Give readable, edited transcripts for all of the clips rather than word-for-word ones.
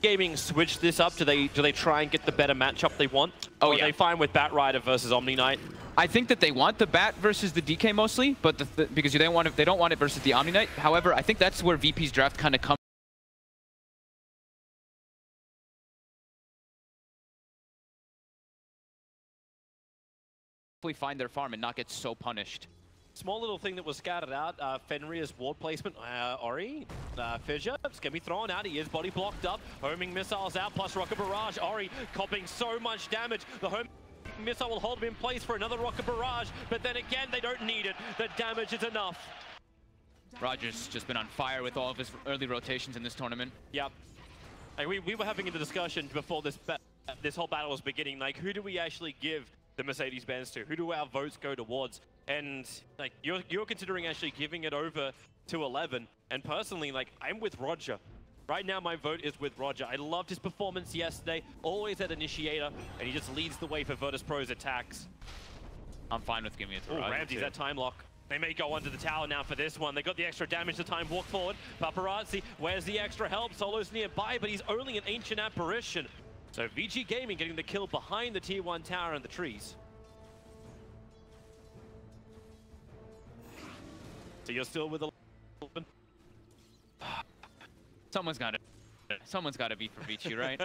Gaming switch this up? Do they try and get the better matchup they want? Oh, or yeah. are they fine with Bat Rider versus Omni Knight? I think that they want the Bat versus the DK mostly, but because they don't want it versus the Omni Knight. However, I think that's where VP's draft kind of comes. Find their farm and not get so punished. Small little thing that was scouted out, Fenrir's ward placement. Ori, Fissure, it's going to be thrown out. He is body blocked up. Homing missiles out, plus rocket barrage. Ori copping so much damage. The homing missile will hold him in place for another rocket barrage, but then again, they don't need it. The damage is enough. Roger's just been on fire with all of his early rotations in this tournament. Yep. Like we were having a discussion before this whole battle was beginning. Like, who do we actually give the Mercedes-Benz to? Who do our votes go towards? And like you're considering actually giving it over to 11. And personally, like, I'm with Roger. Right now, my vote is with Roger. I loved his performance yesterday, always at initiator, and he just leads the way for Virtus.Pro's attacks. I'm fine with giving it to Roger. Ramsey's that time lock. They may go under the tower now for this one. They got the extra damage to time walk forward. Paparazzi, where's the extra help? Solo's nearby, but he's only an ancient apparition. So Vici Gaming getting the kill behind the tier 1 tower and the trees. So you're still with 11? Someone's got to be for Vici, right?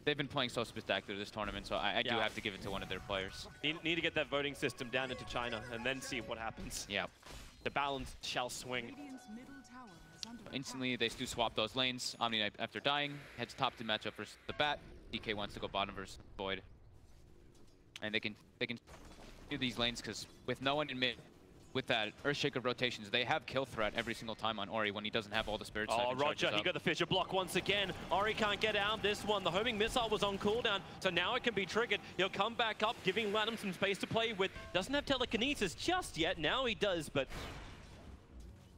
They've been playing so spectacular this tournament, so I do have to give it to one of their players. Need to get that voting system down into China and then see what happens. Yeah. The balance shall swing. Instantly, they do swap those lanes. Omni Knight, after dying, heads top to match up versus the Bat. DK wants to go bottom versus Void. And they can do these lanes because with no one in mid, with that Earthshaker rotations, they have kill threat every single time on Ori when he doesn't have all the spirits. Oh, Roger, he got the Fissure block once again. Ori can't get out this one. The homing missile was on cooldown, so now it can be triggered. He'll come back up, giving Lanham some space to play with. Doesn't have telekinesis just yet. Now he does, but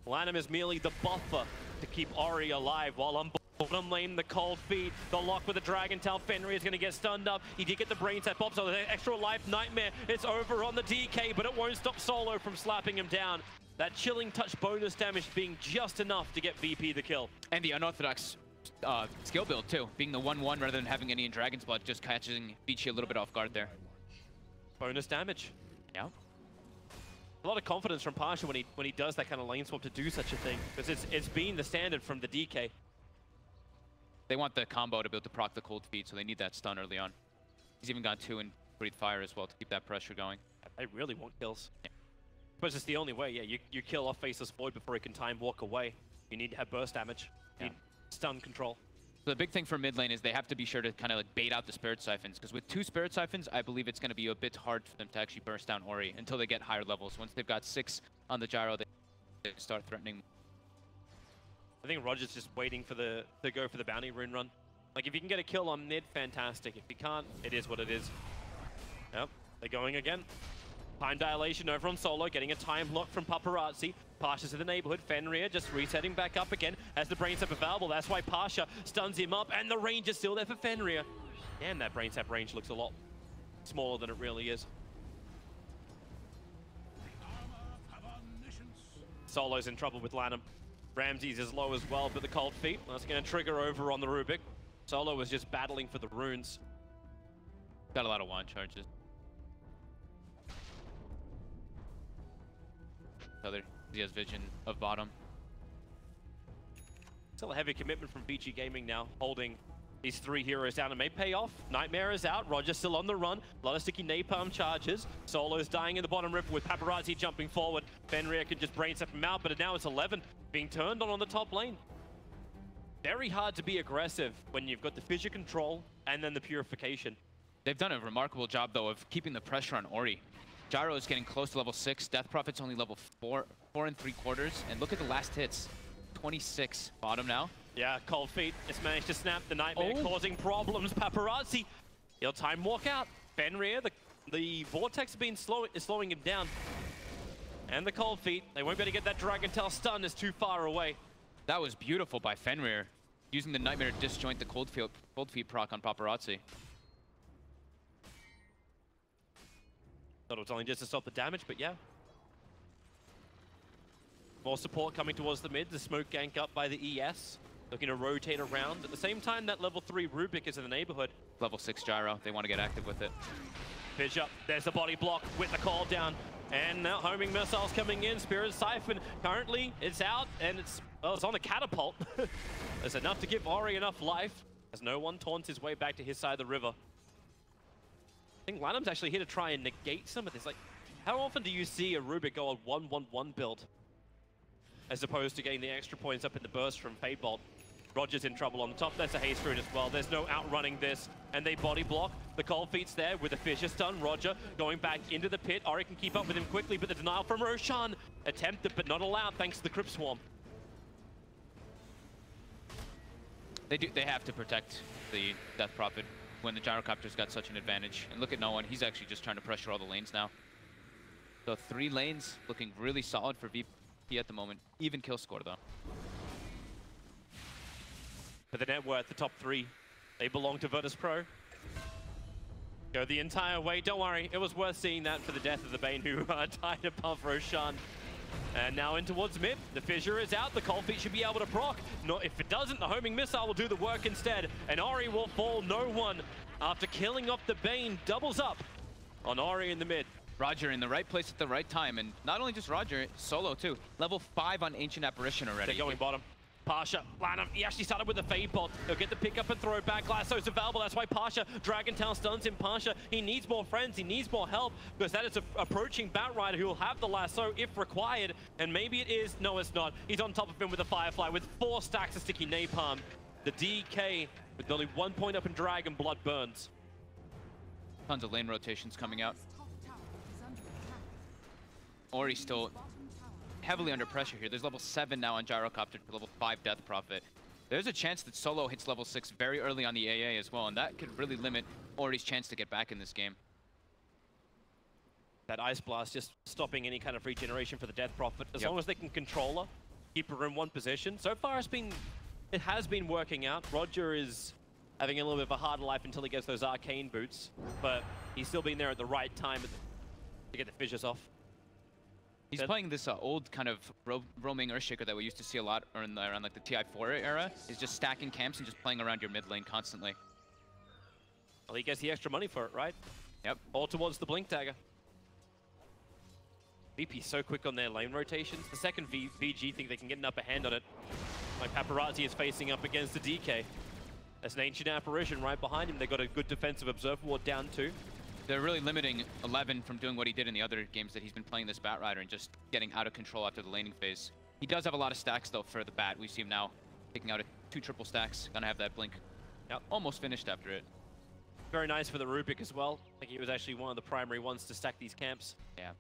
Lanham is merely the buffer to keep Ori alive while on bottom lane, the cold feet, the lock with the Dragon Tail. Fenrir is going to get stunned up. He did get the brain tap up, so the extra life nightmare. It's over on the DK, but it won't stop Solo from slapping him down. That chilling touch bonus damage being just enough to get VP the kill. And the unorthodox skill build too, being the 1-1 rather than having any in Dragon's Blood, just catching Vici a little bit off guard there. Bonus damage. Yeah. A lot of confidence from Pasha when he does that kind of lane swap to do such a thing, because it's been the standard from the DK. They want the combo to be able to proc the cold feet, so they need that stun early on. He's even got 2 in Breathe Fire as well to keep that pressure going. They really want kills. Yeah. But it's the only way, yeah. You kill off Faceless Void before he can time walk away. You need to have burst damage. You need stun control. So the big thing for mid lane is they have to be sure to kind of like bait out the Spirit Siphons, because with 2 Spirit Siphons, I believe it's going to be a bit hard for them to actually burst down Ori until they get higher levels. Once they've got 6 on the gyro, they start threatening. I think Roger's just waiting for to go for the bounty rune run. Like, if you can get a kill on mid, fantastic. If you can't, it is what it is. Yep, they're going again. Time dilation over on Solo, getting a time lock from Paparazzi. Pasha's in the neighborhood. Fenrir just resetting back up again as the brain tap available. That's why Pasha stuns him up, and the range is still there for Fenrir. Damn, that brain tap range looks a lot smaller than it really is. Solo's in trouble with Lanham. Ramsey's is low as well, but the cold feet, that's going to trigger over on the Rubik. Solo was just battling for the runes. Got a lot of wand charges. He has vision of bottom. Still a heavy commitment from Vici Gaming now, holding these 3 heroes down. It may pay off. Nightmare is out. Roger's still on the run. A lot of sticky napalm charges. Solo's dying in the bottom river with Paparazzi jumping forward. Fenrir can just brain step him out, but now it's 11 being turned on the top lane. Very hard to be aggressive when you've got the fissure control and then the purification. They've done a remarkable job, though, of keeping the pressure on Ori. Gyro is getting close to level 6. Death Prophet's only level 4 3/4. And look at the last hits. 26 bottom now. Yeah, cold feet. It's managed to snap the Nightmare, causing problems. Paparazzi, he'll time walk out. Fenrir, the Vortex is slowing him down. And the cold feet, they won't be able to get that Dragon Tail stun, is too far away. That was beautiful by Fenrir, using the Nightmare to disjoint the cold feet proc on Paparazzi. Thought it was only just to stop the damage, but yeah. More support coming towards the mid. The smoke gank up by the ES. looking to rotate around. At the same time, that level 3 Rubik is in the neighborhood. Level 6 gyro, they want to get active with it. Pitch up, there's the body block with the call down. And now homing missiles coming in. Spirit Siphon currently it's out and it's on a catapult. There's enough to give Ori enough life as no one taunts his way back to his side of the river. I think Lanham's actually here to try and negate some of this. Like, how often do you see a Rubik go on 1-1-1 build as opposed to getting the extra points up in the burst from Fadebolt? Roger's in trouble on the top. There's a haste rune as well. There's no outrunning this. And they body block. The cold feet's there with the Fissure stun. Roger going back into the pit. Ori can keep up with him quickly, but the denial from Roshan. Attempted, but not allowed thanks to the Crypt Swarm. They have to protect the Death Prophet when the Gyrocopter's got such an advantage. And look at no one. He's actually just trying to pressure all the lanes now. So 3 lanes looking really solid for VP at the moment. Even kill score, though. For the net worth, the top 3, they belong to Virtus.Pro. Go the entire way. Don't worry, it was worth seeing that for the death of the Bane who died above Roshan. And now in towards mid. The Fissure is out. The cold feet should be able to proc. No, if it doesn't, the homing missile will do the work instead. And Ori will fall no one after killing off the Bane. Doubles up on Ori in the mid. Roger in the right place at the right time. And not only just Roger, Solo too. Level 5 on Ancient Apparition already. They're going bottom. Pasha, Lanham, he actually started with a Fade Bolt. He'll get the pick up and throw back. Lasso's available, that's why Pasha, Dragon Tail stuns him. Pasha, he needs more friends, he needs more help, because that is an approaching Bat Rider who will have the lasso if required. And maybe it is, no it's not. He's on top of him with a Firefly with 4 stacks of sticky napalm. The DK with only 1 point up in Dragon Blood burns. Tons of lane rotations coming out. Ori still heavily under pressure here. There's level 7 now on Gyrocopter to level 5 Death Prophet. There's a chance that Solo hits level 6 very early on the AA as well, and that could really limit Ori's chance to get back in this game. That Ice Blast just stopping any kind of regeneration for the Death Prophet. As long as they can control her, keep her in one position. So far it has been working out. Roger is having a little bit of a harder life until he gets those arcane boots, but he's still been there at the right time to get the fissures off. He's playing this old kind of roaming Earthshaker that we used to see a lot around like the TI4 era. He's just stacking camps and just playing around your mid lane constantly. Well, he gets the extra money for it, right? Yep. All towards the Blink Dagger. VP's so quick on their lane rotations. The second VG think they can get an upper hand on it. Like Paparazzi is facing up against the DK. There's an Ancient Apparition right behind him. They got a good defensive Observer Ward down too. They're really limiting 11 from doing what he did in the other games that he's been playing this Bat Rider and just getting out of control after the laning phase. He does have a lot of stacks though for the Bat. We see him now taking out 2 triple stacks. Gonna have that blink. Yep. Almost finished after it. Very nice for the Rubik as well. I think he was actually one of the primary ones to stack these camps. Yeah.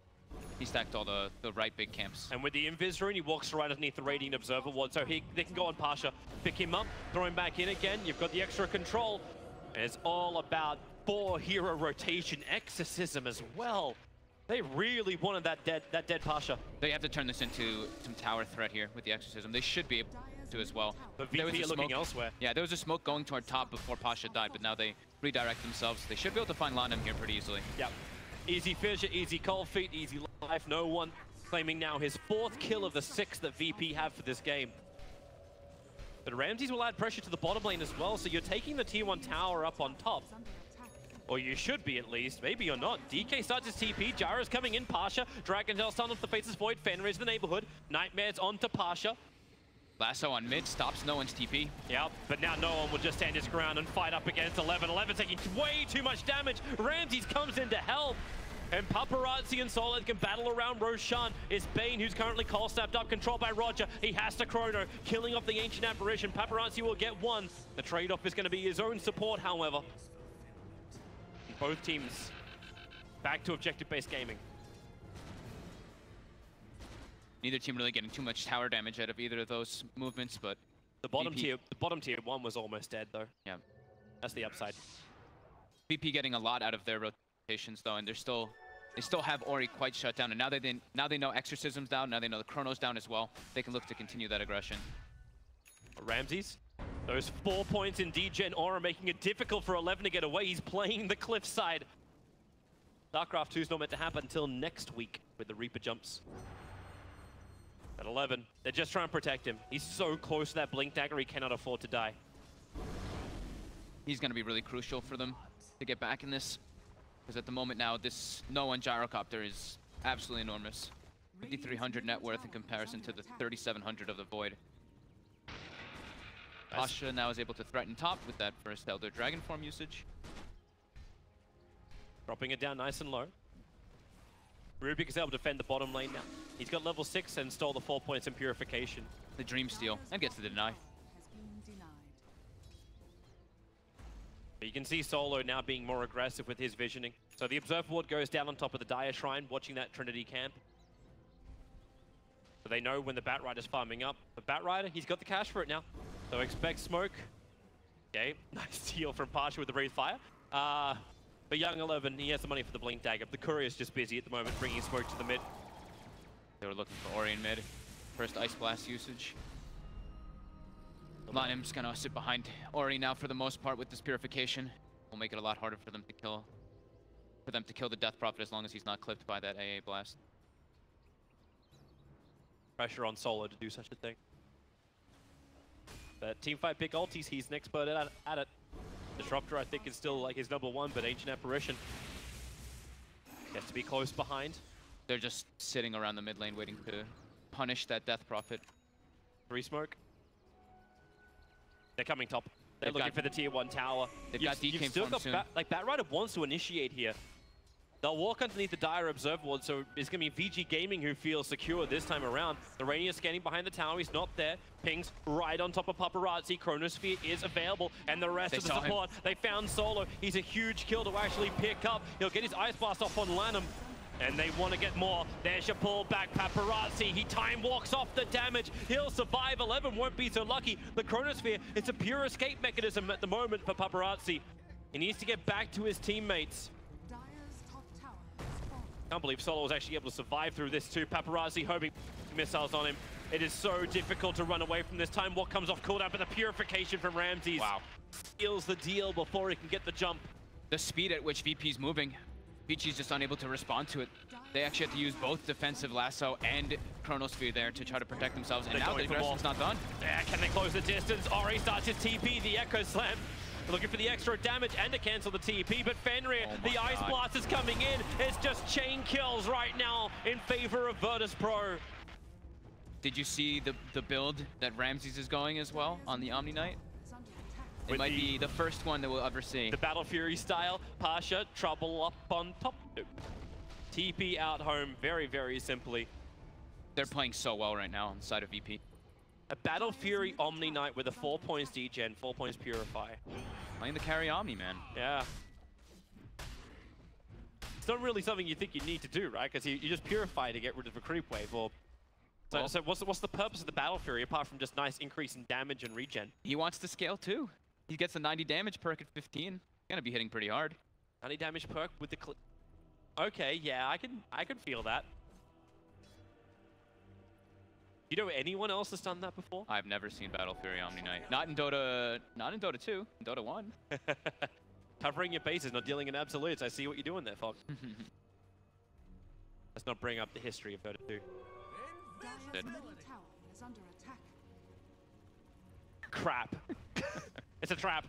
He stacked all the right big camps. And with the Invis rune, he walks right underneath the Radiant Observer Ward, so they can go on Pasha, pick him up, throw him back in again. You've got the extra control. And it's all about 4 hero rotation, exorcism as well. They really wanted that dead Pasha. They have to turn this into some tower threat here with the exorcism. They should be able to as well. But VP are looking elsewhere. Yeah, there was a smoke going toward top before Pasha died, but now they redirect themselves. They should be able to find Lanham here pretty easily. Yep. Easy Fissure, easy cold feet, easy life. No one claiming now his 4th kill of the 6 that VP have for this game. But Ramses will add pressure to the bottom lane as well, so you're taking the tier 1 tower up on top. Or you should be at least. Maybe you're not. DK starts his TP. Jara's coming in. Pasha. Dragon Tail stun off the Faceless Void. Fenrir's in the neighborhood. Nightmare's onto Pasha. Lasso on mid stops no one's TP. Yep, but now no one will just stand his ground and fight up against 11. 11 taking way too much damage. Ramses comes in to help. And Paparazzi and Solid can battle around Roshan. It's Bane who's currently call snapped up, controlled by Roger. He has to Chrono, killing off the Ancient Apparition. Paparazzi will get 1. The trade-off is going to be his own support, however. Both teams back to objective-based gaming. Neither team really getting too much tower damage out of either of those movements, but the bottom tier 1 was almost dead though. Yeah, that's the upside. VP getting a lot out of their rotations though, and they still have Ori quite shut down. And now they know Exorcism's down. Now they know the Chrono's down as well. They can look to continue that aggression. Ramses, those 4 points in DGen Aura making it difficult for 11 to get away. He's playing the cliffside. StarCraft 2 is not meant to happen until next week with the Reaper jumps. At 11, they're just trying to protect him. He's so close to that blink dagger, he cannot afford to die. He's going to be really crucial for them to get back in this. Because at the moment now, this no-one gyrocopter is absolutely enormous. 5,300 net worth in comparison to the 3,700 of the Void. Pasha now is able to threaten top with that first Elder Dragon form usage. Dropping it down nice and low. Rubik is able to defend the bottom lane now. He's got level 6 and stole the 4 points in Purification. The Dream Steal, and gets the deny. But you can see Solo now being more aggressive with his visioning. So the Observer Ward goes down on top of the Dire Shrine, watching that Trinity camp. So they know when the Bat Rider's farming up. The Bat Rider, he's got the cash for it now. So expect smoke. Okay, nice steal from Pasha with the Breathe Fire. But Young 11, he has the money for the Blink Dagger. The Courier's just busy at the moment, bringing smoke to the mid. They were looking for Ori in mid. First Ice Blast usage. Lanim's gonna sit behind Ori now for the most part with this Purification. Will make it a lot harder for them to kill. For them to kill the Death Prophet as long as he's not clipped by that AA blast. Pressure on Solo to do such a thing. But teamfight pick ultis, he's an expert at it. Disruptor, I think, is still like his #1, but Ancient Apparition has to be close behind. They're just sitting around the mid lane waiting to punish that Death Prophet. 3 smoke. They're coming top. They're looking for the tier 1 tower. They've got DK still got soon. Bat Rider wants to initiate here. They'll walk underneath the Dire Observer Ward, so it's going to be VG Gaming who feels secure this time around. The Rainier scanning behind the tower, he's not there. Pings right on top of Paparazzi. Chronosphere is available, and the rest of the support. They found Solo. He's a huge kill to actually pick up. He'll get his Ice Blast off on Lanham, and they want to get more. There's your pullback, Paparazzi. He time walks off the damage. He'll survive. 11 won't be so lucky. The Chronosphere, it's a pure escape mechanism at the moment for Paparazzi. He needs to get back to his teammates. Can't believe Solo was actually able to survive through this too. Paparazzi hoping missiles on him. It is so difficult to run away from this time. What comes off cooldown, but the Purification from Ramses seals the deal before he can get the jump. The speed at which VP's moving, Vici's just unable to respond to it. They actually have to use both defensive lasso and Chronosphere there to try to protect themselves. And now the aggression's not done. Yeah, can they close the distance? Ori starts his TP, the Echo Slam. Looking for the extra damage and to cancel the TP, but Fenrir, the Ice Blast is coming in. It's just chain kills right now in favor of Virtus.Pro. Did you see the build that Ramses is going as well on the Omni Knight? It might be the first one that we'll ever see. The Battle Fury style, Pasha, trouble up on top. TP out home, very, very simply. They're playing so well right now on the side of VP. A Battle Fury Omni Knight with a 4 points degen, 4 points Purify. Playing the carry Omni, man. Yeah. It's not really something you think you need to do, right? Because you just Purify to get rid of a creep wave. Or so what's the purpose of the Battle Fury apart from just nice increase in damage and regen? He wants to scale too. He gets a 90 damage perk at 15. Gonna be hitting pretty hard. 90 damage perk with the okay, yeah, I can feel that. You know anyone else has done that before? I've never seen Battle Fury Omni Knight. Not in Dota 2, in Dota 1. Covering your bases, not dealing in absolutes. I see what you're doing there, Fox. Let's not bring up the history of Dota 2. Crap. It's a trap.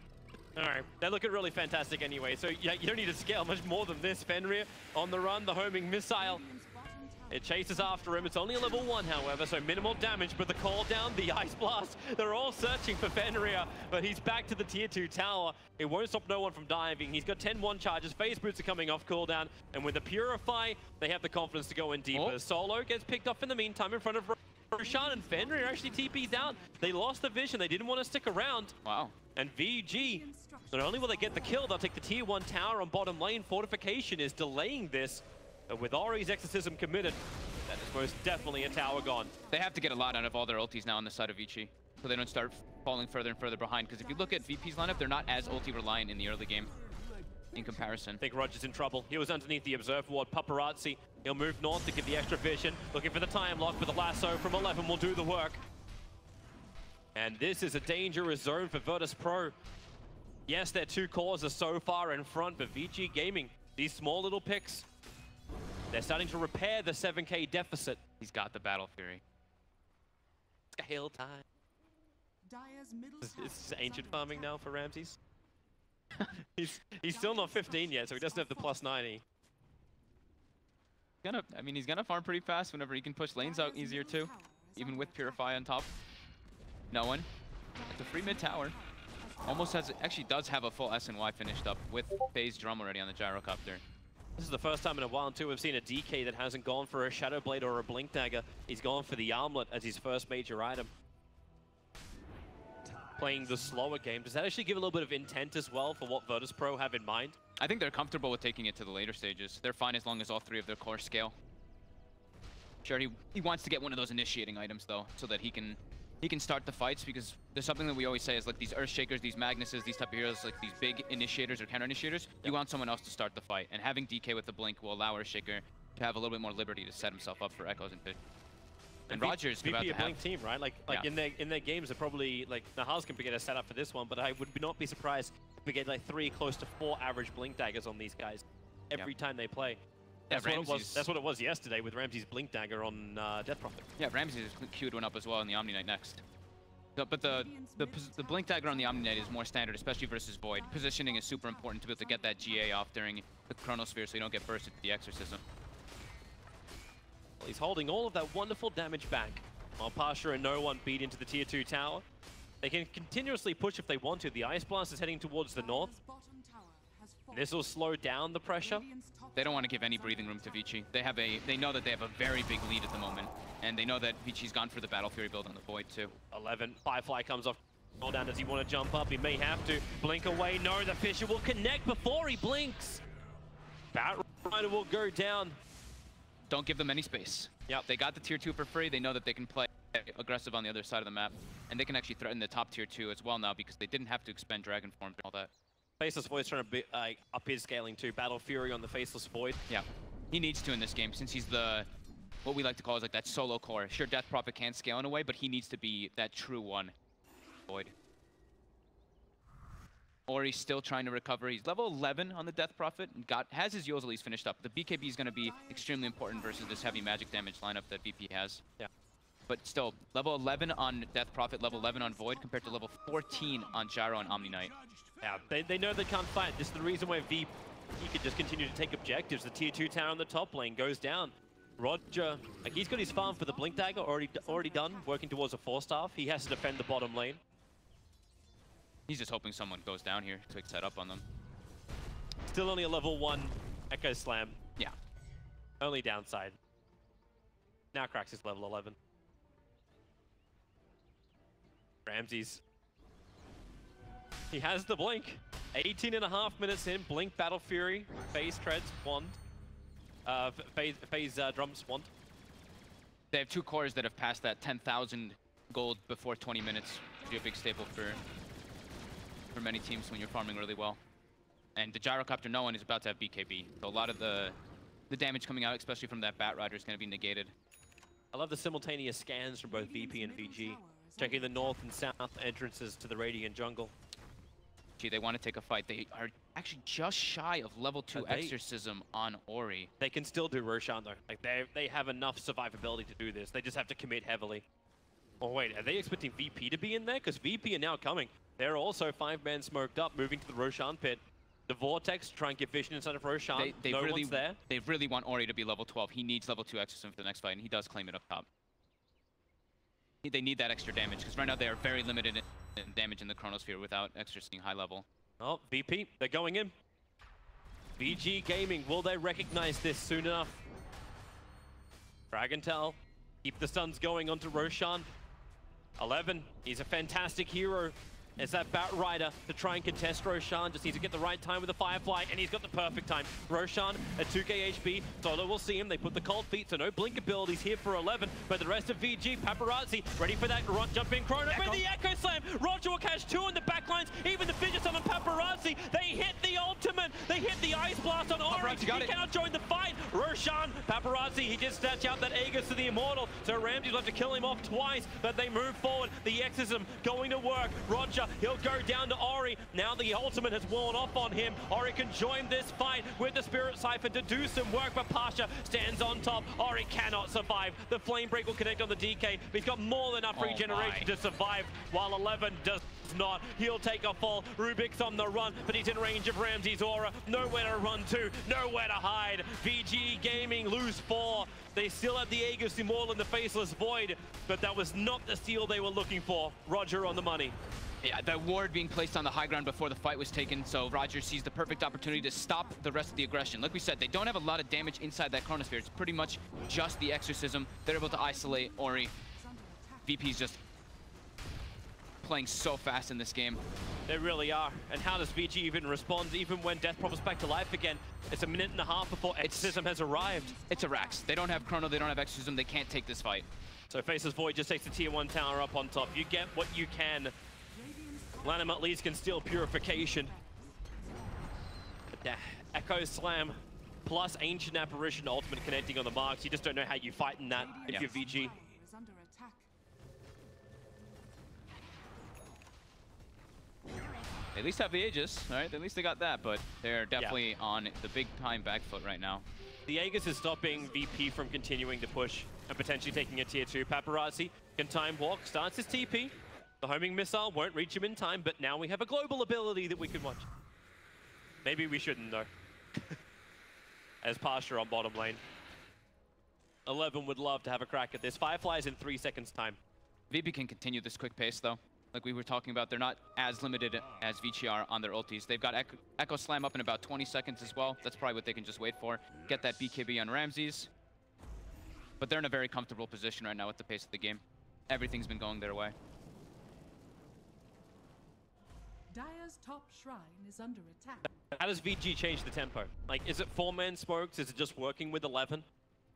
Alright, they're looking really fantastic anyway, so you don't need to scale much more than this. Fenrir on the run, the homing missile. It chases after him. It's only a level 1, however, so minimal damage, but the call down, the Ice Blast, they're all searching for Fenrir, but he's back to the tier 2 tower. It won't stop no one from diving. He's got 10-1 charges. Phase boots are coming off cooldown, and with the Purify, they have the confidence to go in deeper. Solo gets picked off in the meantime in front of Roshan, and Fenrir actually TP's out. They lost the vision. They didn't want to stick around. Wow. And VG, not only will they get the kill, they'll take the tier 1 tower on bottom lane. Fortification is delaying this. But with Ori's Exorcism committed, that is most definitely a tower gone. They have to get a lot out of all their ultis now on the side of Vici, so they don't start falling further and further behind. Because if you look at VP's lineup, they're not as ulti reliant in the early game in comparison. I think Roger's in trouble. He was underneath the Observer Ward. Paparazzi, he'll move north to give the extra vision. Looking for the time lock, but the lasso from 11 will do the work. And this is a dangerous zone for Virtus.Pro. Yes, their 2 cores are so far in front, but VG Gaming, these small little picks, they're starting to repair the 7K deficit. He's got the Battle Fury. Scale time. It's ancient farming now for Ramses. he's still not 15 yet, so he doesn't have the plus 90. He's gonna farm pretty fast whenever he can push lanes out easier too, even with Purify on top. No one. It's a free mid tower. Almost has, actually does have a full SNY finished up with phase drum already on the gyrocopter. This is the first time in a while too we've seen a DK that hasn't gone for a Shadow Blade or a Blink Dagger. He's gone for the Armlet as his first major item. Playing the slower game. Does that actually give a little bit of intent as well for what Virtus.Pro have in mind? I think they're comfortable with taking it to the later stages. They're fine as long as all three of their core scale. Sure, he wants to get one of those initiating items though, so that he can start the fights, because there's something that we always say is like these Earthshakers, these Magnuses, these type of heroes, like these big initiators or counter initiators, you want someone else to start the fight, and having DK with the blink will allow Earthshaker to have a little bit more liberty to set himself up for echoes and fish. And Rogers VP about to a blink team, right? Like yeah. in their games, they're probably like Nahaz can get a setup for this one, but I would not be surprised if we get like 3 close to 4 average blink daggers on these guys every time they play. That's what it was yesterday with Ramsey's blink dagger on Death Prophet. Yeah, Ramsey queued one up as well in the Omni Knight next. But the blink dagger on the Omni Knight is more standard, especially versus Void. Positioning is super important to be able to get that GA off during the Chronosphere so you don't get bursted to the Exorcism. Well, he's holding all of that wonderful damage back, while Pasha and no one beat into the tier 2 tower. They can continuously push if they want to. The Ice Blast is heading towards the north. This will slow down the pressure. They don't want to give any breathing room to Vici. They know that they have a very big lead at the moment, and they know that Vici's gone for the Battle Fury build on the Void too. 11, Firefly comes off. Hold down, does he want to jump up? He may have to. Blink away, no, the Fisher will connect before he blinks. Bat Rider will go down. Don't give them any space. Yep. They got the tier 2 for free. They know that they can play aggressive on the other side of the map, and they can actually threaten the top tier 2 as well now because they didn't have to expend Dragon Form and all that. Faceless Void's trying to up his scaling too. Battle Fury on the Faceless Void. Yeah, he needs to in this game since he's what we like to call is like that solo core. Sure, Death Prophet can scale in a way, but he needs to be that true one. Void. Ori's still trying to recover. He's level 11 on the Death Prophet and has his Yos at least finished up. The BKB is going to be extremely important versus this heavy magic damage lineup that VP has. Yeah. But still, level 11 on Death Prophet, level 11 on Void compared to level 14 on Gyro and Omni Knight. Yeah, they know they can't fight. This is the reason why VP could just continue to take objectives. The tier 2 tower on the top lane goes down. Roger, like he's got his farm for the Blink Dagger already done, working towards a 4-staff. He has to defend the bottom lane. He's just hoping someone goes down here to set up on them. Still only a level 1 Echo Slam. Yeah. Only downside. Now cracks his level 11. Ramses. He has the blink. 18.5 minutes in. Blink, Battle Fury, Phase Treads, Wand. Phase Drums, Wand. They have 2 cores that have passed that 10,000 gold before 20 minutes. Which is a big staple for many teams when you're farming really well. And the Gyrocopter no one is about to have BKB. So a lot of the damage coming out, especially from that Bat Rider, is going to be negated. I love the simultaneous scans from both VP and VG. Checking the north and south entrances to the Radiant jungle. They want to take a fight. They are actually just shy of level 2 Exorcism on Ori. They can still do Roshan though. Like they have enough survivability to do this. They just have to commit heavily. Oh wait, are they expecting VP to be in there? Because VP are now coming. They're also 5-man smoked up, moving to the Roshan pit. The Vortex, try and get vision inside of Roshan. No one's there. They really want Ori to be level 12. He needs level 2 Exorcism for the next fight, and he does claim it up top. They need that extra damage, because right now they are very limited in damage in the Chronosphere without Exorcising high level. Oh, VP, they're going in. VG Gaming, will they recognize this soon enough? Dragontel, keep the stuns going onto Roshan. 11, he's a fantastic hero. As that Bat Rider to try and contest Roshan, just needs to get the right time with the Firefly, and he's got the perfect time. Roshan at 2k HP, Solo will see him, they put the cold feet, so no blink abilities here for 11, but the rest of VG, Paparazzi, ready for that jump in chrono, with the Echo Slam, Roger will catch 2 in the backlines, even the Fidget on Paparazzi, they hit the ultimate, they hit the Ice Blast on Ori, he cannot join the fight, Roshan, Paparazzi, he just snatched out that Aegis to the Immortal, so Ramsey will have to kill him off twice, but they move forward, the Exorcism going to work, Roger Roger, he'll go down to Ori. Now the ultimate has worn off on him. Ori can join this fight with the Spirit Siphon to do some work, but Pasha stands on top. Ori cannot survive. The Flame Break will connect on the DK, but he's got more than enough regeneration to survive, while 11 does not. He'll take a fall. Rubik's on the run, but he's in range of Ramsey's aura. Nowhere to run to, nowhere to hide. VG Gaming lose 4. They still have the Aegis Immortal in the Faceless Void, but that was not the steal they were looking for. Roger on the money. Yeah, the ward being placed on the high ground before the fight was taken, so Roger sees the perfect opportunity to stop the rest of the aggression. Like we said, they don't have a lot of damage inside that Chronosphere. It's pretty much just the Exorcism. They're able to isolate Ori. VP's just playing so fast in this game. They really are. And how does VG even respond, even when Death Propel's back to life again? It's a minute and a half before Exorcism has arrived. It's a Rax. They don't have Chrono, they don't have Exorcism, they can't take this fight. So Faceless Void just takes the tier 1 tower up on top. You get what you can. Lanham at least can steal Purification. But Echo Slam plus Ancient Apparition ultimate connecting on the marks. You just don't know how you fight in that if you're VG. They at least have the Aegis, right? At least they got that, but they're definitely on the big time back foot right now. The Aegis is stopping VP from continuing to push and potentially taking a tier 2. Paparazzi can time walk, starts his TP. The homing missile won't reach him in time, but now we have a global ability that we can watch. Maybe we shouldn't though. As Pasha on bottom lane. 11 would love to have a crack at this. Firefly's in 3 seconds time. VP can continue this quick pace though. Like we were talking about, they're not as limited as Vici are on their ultis. They've got Echo Slam up in about 20 seconds as well. That's probably what they can just wait for. Get that BKB on Ramses. But they're in a very comfortable position right now with the pace of the game. Everything's been going their way. Dire's top shrine is under attack. How does VG change the tempo? Like, is it 4-man smokes? Is it just working with 11?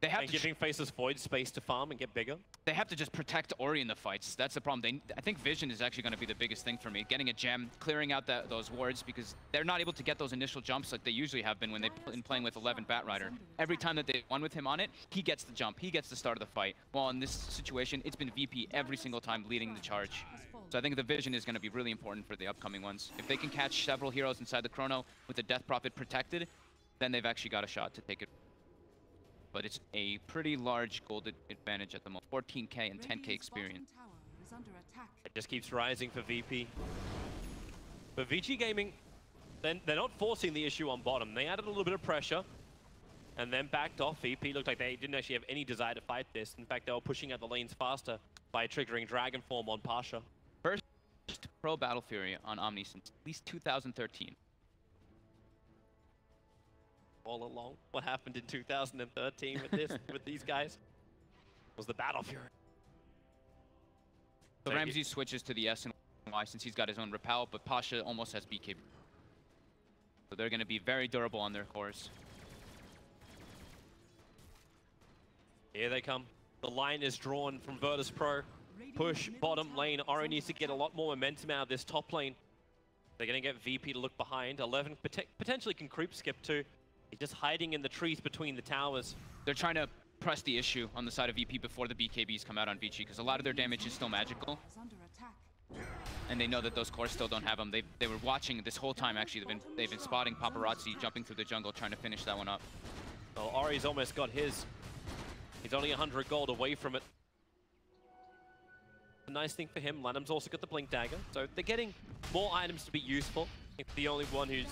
They have and giving Faceless Void space to farm and get bigger? They have to just protect Ori in the fights. That's the problem. I think Vision is actually going to be the biggest thing for me. Getting a gem, clearing out those wards, because they're not able to get those initial jumps like they usually have been when they've been playing with 11 Batrider. Every time that they won with him on it, he gets the jump. He gets the start of the fight. While in this situation, it's been VP every single time leading the charge. So I think the Vision is going to be really important for the upcoming ones. If they can catch several heroes inside the Chrono with the Death Prophet protected, then they've actually got a shot to take it. But it's a pretty large gold advantage at the moment. 14k and 10k experience. It just keeps rising for VP. But VG Gaming, they're not forcing the issue on bottom. They added a little bit of pressure and then backed off. VP looked like they didn't actually have any desire to fight this. In fact, they were pushing out the lanes faster by triggering Dragon Form on Pasha. First pro Battle Fury on Omni since at least 2013. All along, what happened in 2013 with this, with these guys, was the Battle Fury. So Ramsey switches to the S and Y since he's got his own repel, but Pasha almost has BK. So they're going to be very durable on their cores. Here they come. The line is drawn from Virtus.Pro. Push bottom lane. Oro needs to get a lot more momentum out of this top lane. They're going to get VP to look behind. 11 potentially can creep skip too. He's just hiding in the trees between the towers. They're trying to press the issue on the side of VP before the BKBs come out on Vici, because a lot of their damage is still magical. And they know that those cores still don't have them. They were watching this whole time, actually. They've been spotting Paparazzi jumping through the jungle, trying to finish that one up. Well, Ori's almost got his. He's only 100 gold away from it. A nice thing for him. Lanham's also got the Blink Dagger. So they're getting more items to be useful. I think the only one who's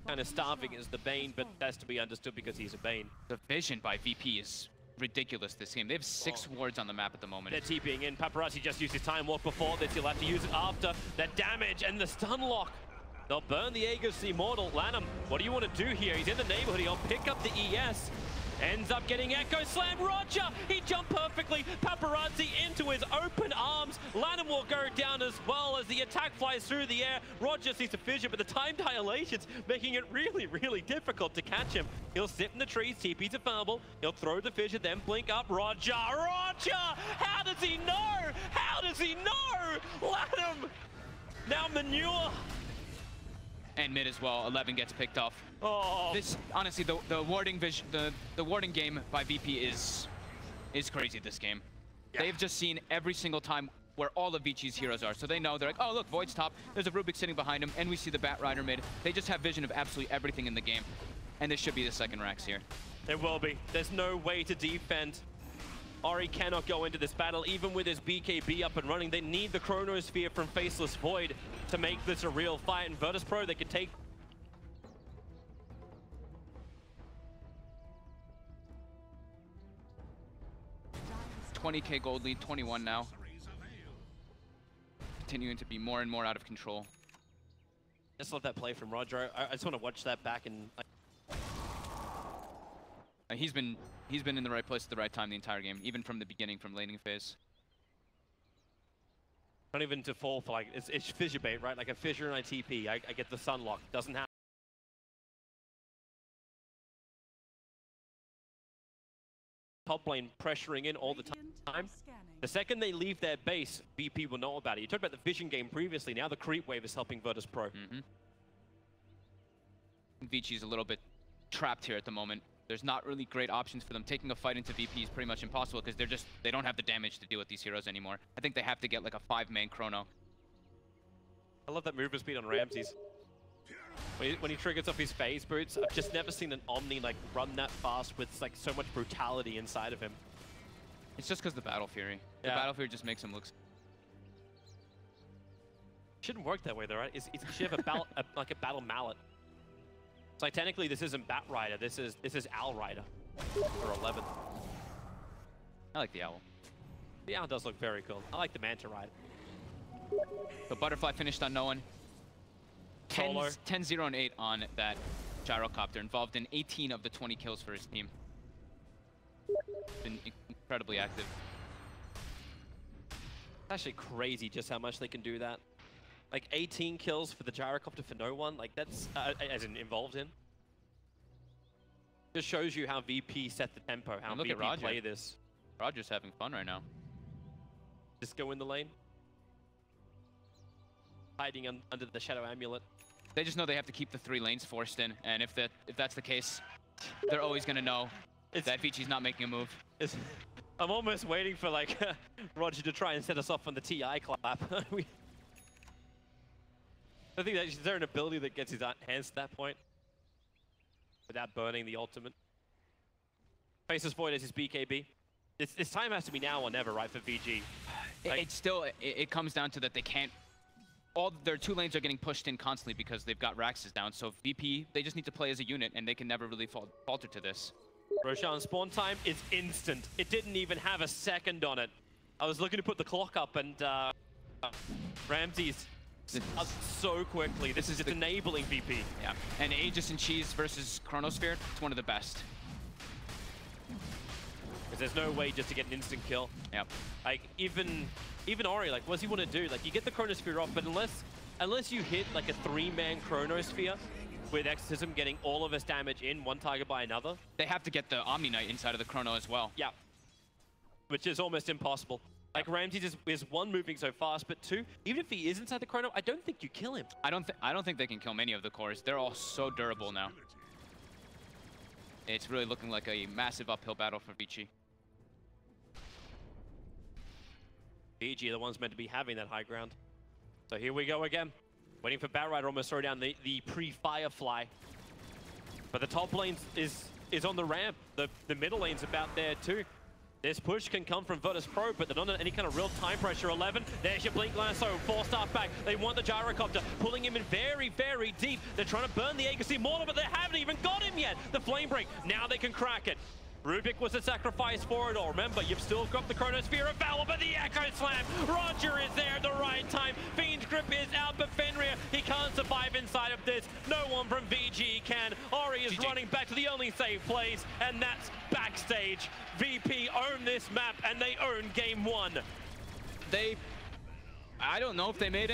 kind of starving is the Bane, but that's to be understood because he's a Bane. The vision by VP is ridiculous this game. They have 6 wards on the map at the moment. They're TPing in. Paparazzi just used his time walk before this. He'll have to use it after. That damage and the stun lock. They'll burn the Aegis Immortal. Lanham, what do you want to do here? He's in the neighborhood. He'll pick up the ES. Ends up getting Echo Slam. Roger! He jumped perfectly. Paparazzi into his open arms. Lanham will go down as well as the attack flies through the air. Roger sees the fissure, but the time dilation's making it really, really difficult to catch him. He'll sit in the trees. TP's available. He'll throw the fissure, then blink up. Roger! Roger! How does he know? How does he know? Lanham! Now manure. And mid as well. 11 gets picked off. Oh. This honestly, the warding vision, the warding game by VP is crazy this game. Yeah. They've just seen every single time where all of Vici's heroes are. So they know, they're like, oh look, Void's top, there's a Rubik sitting behind him, and we see the Bat Rider mid. They just have vision of absolutely everything in the game. And this should be the second Rax here. It will be. There's no way to defend. Ori cannot go into this battle, even with his BKB up and running. They need the Chronosphere from Faceless Void to make this a real fight. And Virtus.Pro, they could take... 20k gold lead, 21 now. Continuing to be more and more out of control. Just love that play from Roger. I just want to watch that back and... He's been in the right place at the right time the entire game, even from the beginning, from laning phase. Not even to fall for like, it's fissure bait, right? Like a fissure and I TP, I get the Sunlock. Doesn't happen. Top lane pressuring in all the time. The second they leave their base, VP will know about it. You talked about the vision game previously, now the creep wave is helping Virtus.Pro. Vici's a little bit trapped here at the moment. There's not really great options for them. Taking a fight into VP is pretty much impossible because they don't have the damage to deal with these heroes anymore. I think they have to get like a 5-man chrono. I love that movement speed on Ramses. When he triggers off his phase boots, I've just never seen an Omni like run that fast with like so much brutality inside of him. It's just because the Battle Fury. The Yeah. Battle Fury just makes him look... Shouldn't work that way though, right? It should have a battle, like a battle mallet. So like, technically this isn't Bat Rider, this is Owl Rider for 11. I like the Owl. The Owl does look very cool. I like the Manta Rider. The Butterfly finished on no one. 10, 0, and 8 on that gyrocopter, involved in 18 of the 20 kills for his team. Been incredibly active. It's actually crazy just how much they can do that. Like 18 kills for the gyrocopter for no one, like that's, as in involved in. Just shows you how VP set the tempo, how look VP at Roger. play this. Roger's having fun right now. Just go in the lane. Hiding under the Shadow Amulet. They just know they have to keep the 3 lanes forced in, and if that's the case, they're always gonna know that Vici's not making a move. I'm almost waiting for like Roger to try and set us off on the TI clap. I think that is there an ability that gets his hands to that point without burning the ultimate. Faceless Void as his BKB. This time has to be now or never, right, for VG. Like, It comes down to that they can't. All their 2 lanes are getting pushed in constantly because they've got Raxes down. So VP, they just need to play as a unit, and they can never really falter to this. Roshan's spawn time is instant. It didn't even have a second on it. I was looking to put the clock up, and Ramses up so quickly. This is just enabling VP. Yeah, and Aegis and Cheese versus Chronosphere, it's one of the best. Because there's no way just to get an instant kill. Yep. Like, even Ori, like, what does he want to do? Like, you get the Chronosphere off, but unless you hit, like, a 3-man Chronosphere with Exorcism getting all of his damage in, one target by another. They have to get the Omni Knight inside of the Chrono as well. Yeah. Which is almost impossible. Like, Ramses is 1, moving so fast, but 2, even if he is inside the Chrono, I don't think you kill him. I don't think they can kill many of the cores. They're all so durable now. It's really looking like a massive uphill battle for Vici. VG are the ones meant to be having that high ground. So here we go again. Waiting for Bat Rider, almost throw down the pre-Firefly. But the top lane is on the ramp. The middle lane's about there too. This push can come from Virtus.Pro, but they're not under any kind of real time pressure. 11, there's your Blink Lasso, 4-star back. They want the Gyrocopter, pulling him in very, very deep. They're trying to burn the Aegis Immortal, but they haven't even got him yet. The Flame Break, now they can crack it. Rubik was a sacrifice for it all. Remember, you've still got the Chronosphere of Valor, but the Echo Slam. Roger is there at the right time. Fiend's Grip is out, but Fenrir, he can't survive inside of this. No one from VG can. Ori is running back to the only safe place, and that's backstage. VP own this map, and they own game 1. I don't know if they made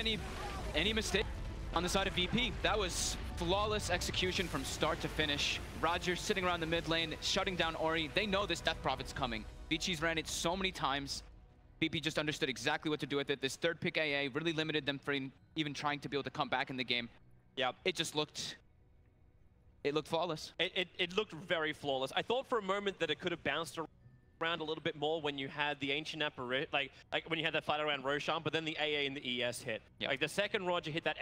any mistake on the side of VP. That was flawless execution from start to finish. Roger sitting around the mid lane, shutting down Ori. They know this Death Prophet's coming. Vici's ran it so many times. VP just understood exactly what to do with it. This 3rd pick AA really limited them from even trying to be able to come back in the game. Yeah, it looked flawless. It looked very flawless. I thought for a moment that it could have bounced around around a little bit more when you had the Ancient Apparition, like when you had that fight around Roshan, but then the AA and the ES hit. Yeah. Like the second Roger hit that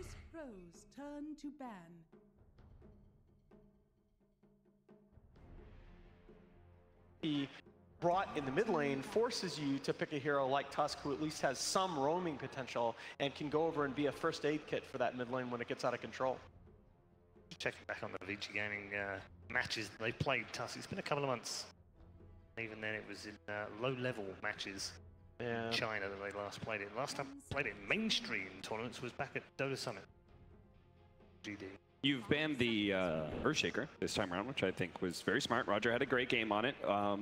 Virtus.Pro's turn to ban. He brought in the mid lane forces you to pick a hero like Tusk, who at least has some roaming potential and can go over and be a first aid kit for that mid lane when it gets out of control. Checking back on the Vici Gaming matches they played Tusk, it's been a couple of months. Even then it was in low-level matches in China that they last played it. Last time played it in mainstream tournaments was back at Dota Summit. GD. You've banned the Earthshaker this time around, which I think was very smart. Roger had a great game on it. I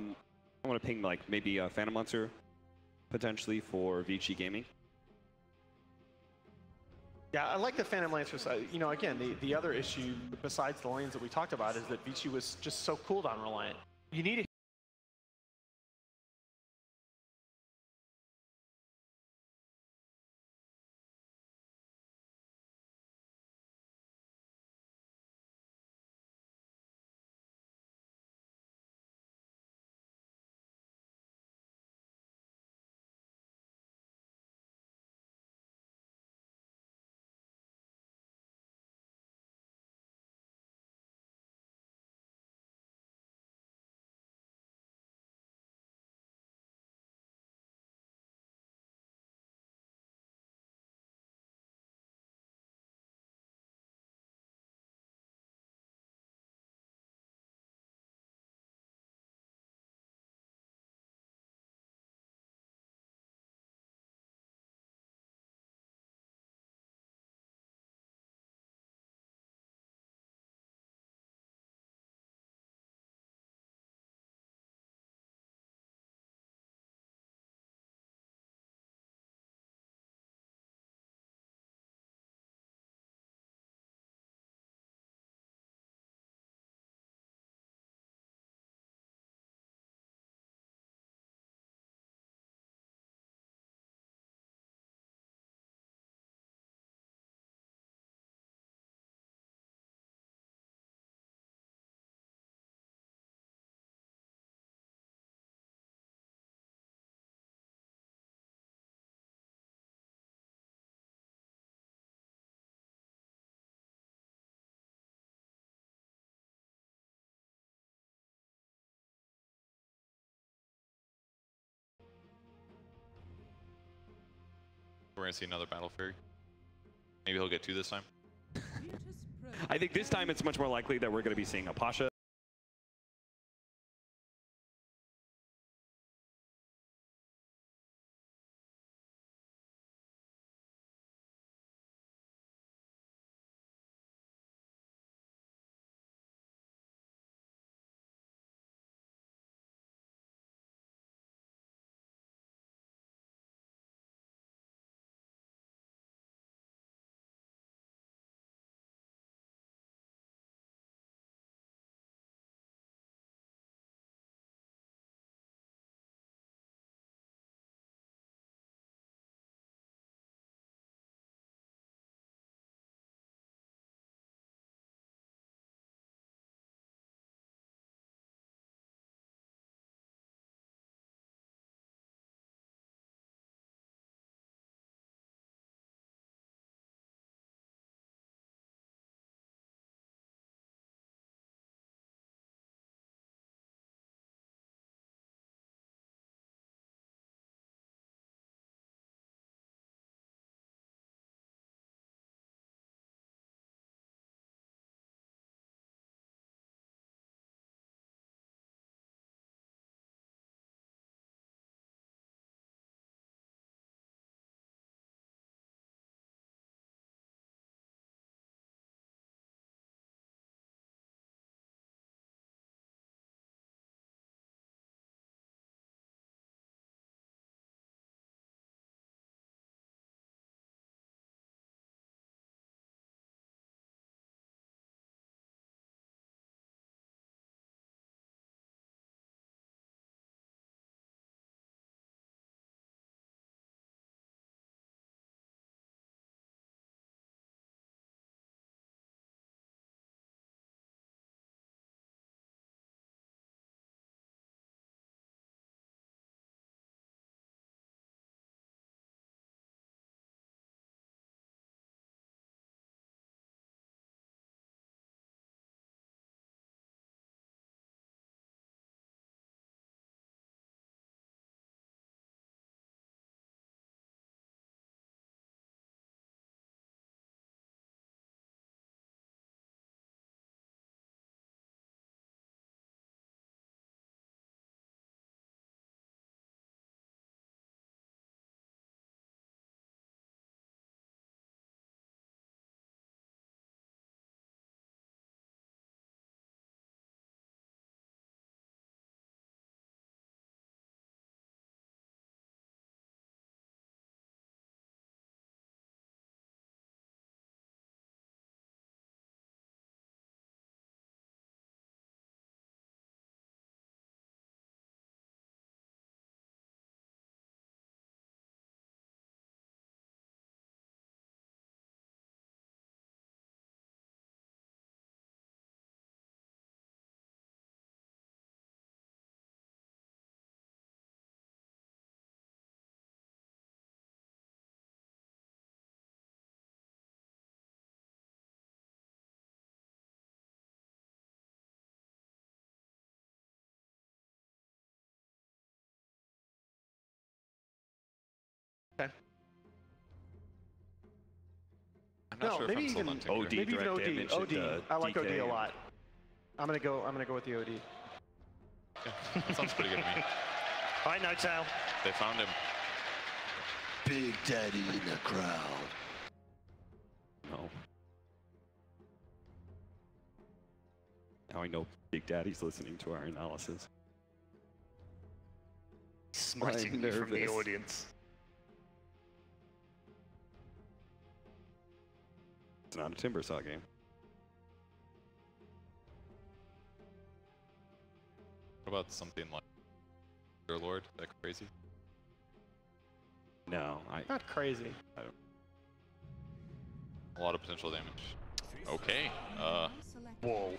want to ping like maybe a Phantom Lancer potentially for Vici Gaming. Yeah, I like the Phantom Lancer side. You know, again, the other issue besides the lanes that we talked about is that Vici was just so cooldown reliant. You need a We're gonna see another Battle Fairy. Maybe he'll get two this time. Virtus.Pro I think this time it's much more likely that we're going to be seeing a Pasha. not sure if maybe I'm sold even on Tinker. OD. maybe even direct OD. damage OD. and, I like OD DK. a lot. I'm gonna go with the OD. Yeah, that sounds pretty good to me. All right, no tail. They found him. Big Daddy in the crowd. No. Now I know Big Daddy's listening to our analysis. Smiting I'm you from the nervous. audience. It's not a Timbersaw game. What about something like Your Lord? That crazy? No, Not crazy. A lot of potential damage. Okay. Whoa.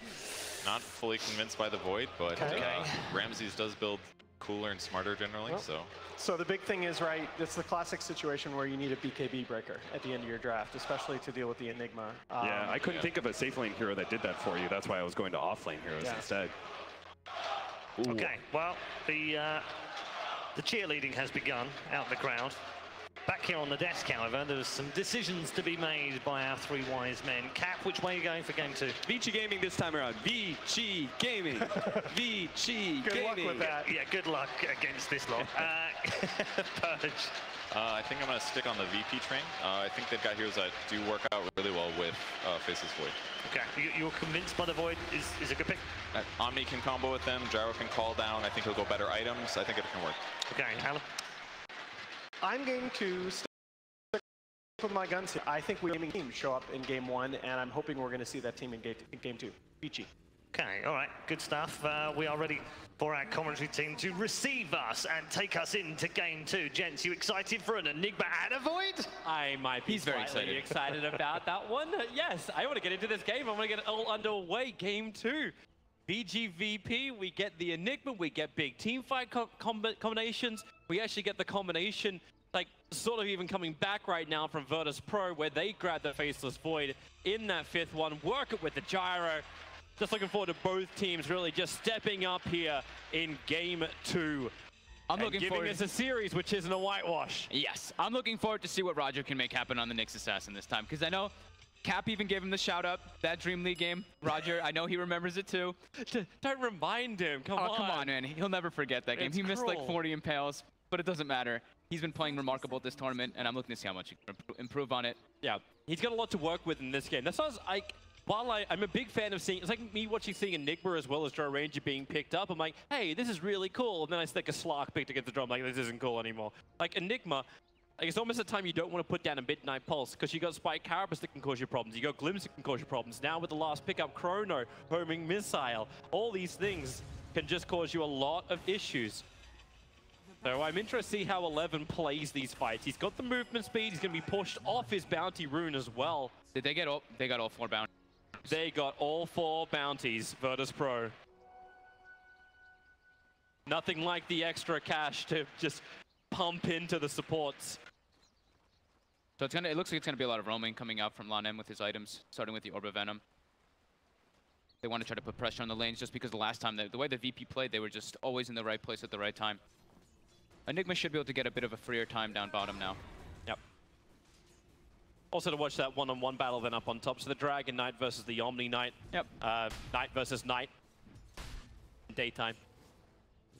Not fully convinced by the Void, but Okay. Ramses does build cooler and smarter generally, Well, so. So the big thing is, right, it's the classic situation where you need a BKB breaker at the end of your draft, especially to deal with the Enigma. yeah, I couldn't think of a safe lane hero that did that for you. That's why I was going to off lane heroes Yeah. instead. Ooh. Okay, well, the cheerleading has begun out in the crowd. Back here on the desk, however, there's some decisions to be made by our three wise men. Cap, which way are you going for game 2? Vici Gaming this time around. Vici Gaming. Vici Good luck Gaming. with that. Yeah, good luck against this lot. Purge. I think I'm going to stick on the VP train. I think they've got heroes that do work out really well with Faceless Void. Okay, you're convinced by the Void is a good pick? Omni can combo with them, Gyro can call down, I think he'll go better items, I think it can work. Okay, Alan? I'm going to stick with my guns here. I think we gaming team show up in game 1, and I'm hoping we're going to see that team in game 2. Vici. Okay, all right, good stuff. We are ready for our commentary team to receive us and take us into game 2. Gents, you excited for an Enigma and a Void? I might be He's very slightly excited about that one. Yes, I want to get into this game. I want to get it all underway. Game 2. VGVP, we get the Enigma, we get big team fight combinations. We actually get the combination, like, sort of even coming back right now from Virtus.Pro, where they grab the Faceless Void in that 5th one, work it with the Gyro. Just looking forward to both teams really just stepping up here in game 2. I'm looking giving forward. us a series which isn't a whitewash. Yes, I'm looking forward to see what Roger can make happen on the Nyx Assassin this time, because I know Cap even gave him the shout out, that Dream League game. Roger, I know he remembers it too. Don't remind him, come on. Oh, come on, man. He'll never forget that game. It's He missed like cruel. 40 impales, but it doesn't matter. He's been playing remarkable at this tournament, and I'm looking to see how much he can improve on it. Yeah, he's got a lot to work with in this game. That's why while I'm a big fan of seeing, it's like me seeing Enigma as well as Joe Ranger being picked up. I'm like, hey, this is really cool. And then I stick a Slark picked against the drum, like, this isn't cool anymore. Like, Enigma, like, it's almost the time you don't want to put down a Midnight Pulse, because you got Spike Carapace that can cause you problems. You got Glimpse that can cause you problems. Now with the last pickup, Chrono, homing missile, all these things can just cause you a lot of issues. So I'm interested to see how 11 plays these fights. He's got the movement speed. He's going to be pushed off his bounty rune as well. Did they get all? They got all 4 bounties. They got all 4 bounties, Virtus.Pro. Nothing like the extra cash to just pump into the supports. So it looks like it's gonna be a lot of roaming coming out from Lon M with his items, starting with the Orb of Venom. They want to try to put pressure on the lanes just because the last time, the way the VP played, they were just always in the right place at the right time. Enigma should be able to get a bit of a freer time down bottom now. Yep. Also to watch that one-on-one battle then up on top. So the Dragon Knight versus the Omni Knight. Yep. Knight versus Knight. Daytime.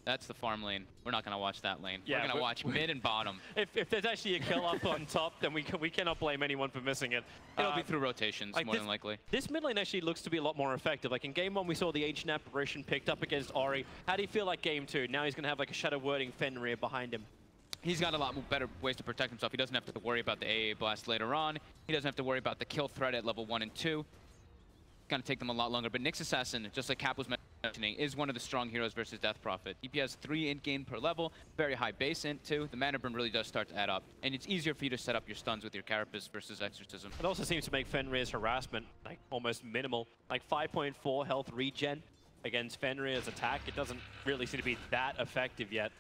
That's the farm lane. We're not gonna watch that lane. Yeah, we're gonna watch mid and bottom. If there's actually a kill up on top, then we cannot blame anyone for missing it. It'll be through rotations, like more than likely. This mid lane actually looks to be a lot more effective. Like in game 1, we saw the Ancient Apparition picked up against Ori. How do you feel like game 2? Now he's going to have like a Shadow Wording Fenrir behind him. He's got a lot better ways to protect himself. He doesn't have to worry about the AA blast later on. He doesn't have to worry about the kill threat at level 1 and 2. It's gonna take them a lot longer. But Nyx Assassin, just like Cap was mentioning, is one of the strong heroes versus Death Prophet. EP has 3 int gain per level, very high base int too. The mana burn really does start to add up. And it's easier for you to set up your stuns with your Carapace versus Exorcism. It also seems to make Fenrir's harassment like almost minimal. Like 5.4 health regen against Fenrir's attack. It doesn't really seem to be that effective yet.